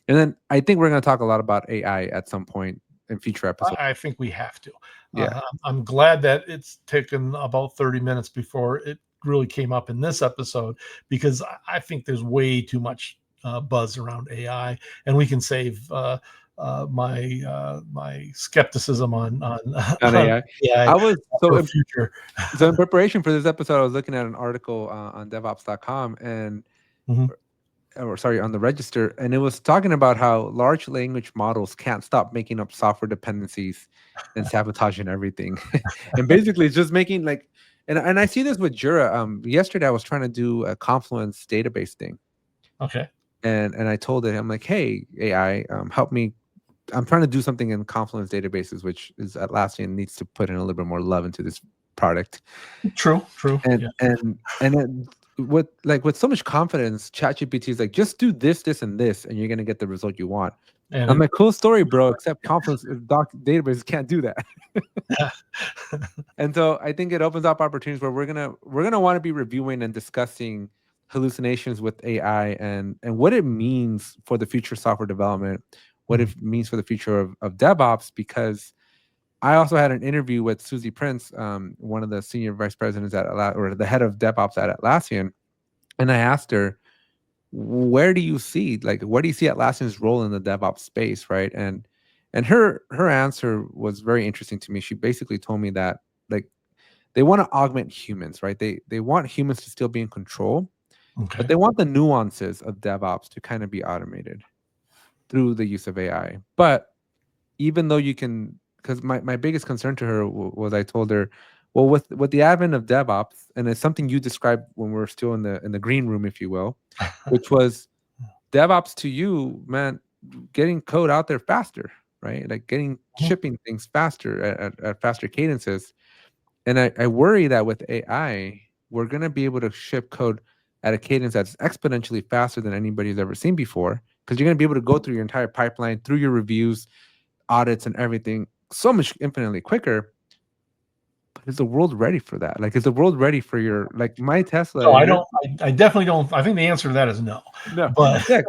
And then I think we're going to talk a lot about AI at some point in future episodes. I think we have to. Yeah. I'm glad that it's taken about 30 minutes before it really came up in this episode, because I think there's way too much buzz around AI, and we can save my skepticism on On on AI. AI I was for future. so in preparation for this episode, I was looking at an article on Devops.com and Mhm. or sorry, on the Register, and it was talking about how large language models can't stop making up software dependencies and sabotaging everything. And basically it's just making like, and I see this with Jira. Yesterday I was trying to do a Confluence database thing. Okay. And I told it, I'm like, hey, AI, help me. I'm trying to do something in Confluence databases, which is Atlassian needs to put in a little bit more love into this product. True. And Yeah. and with so much confidence, ChatGPT is like, just do this, this, and this, and you're gonna get the result you want. And I'm like, cool story, bro. Except Confluence doc databases can't do that. And so I think it opens up opportunities where we're gonna want to be reviewing and discussing hallucinations with AI and what it means for the future software development, what it means for the future of DevOps, because I also had an interview with Suzie Prince, one of the senior vice presidents at or the head of DevOps at Atlassian, and I asked her, where do you see Atlassian's role in the DevOps space, right? And her answer was very interesting to me. She basically told me that like they want to augment humans, right? They want humans to still be in control, but they want the nuances of DevOps to kind of be automated through the use of AI. But even though you can, because my biggest concern to her was, I told her, well, with the advent of DevOps, and it's something you described when we're still in the green room, if you will, which was DevOps to you, man, getting code out there faster, right? Like getting shipping things faster at faster cadences. And I worry that with AI, we're going to be able to ship code at a cadence that's exponentially faster than anybody's ever seen before, because you're going to be able to go through your entire pipeline, through your reviews, audits, and everything so much infinitely quicker. But is the world ready for that? Like, is the world ready for your, like my Tesla? No, I don't. I definitely don't. I think the answer to that is no. No. But Yeah,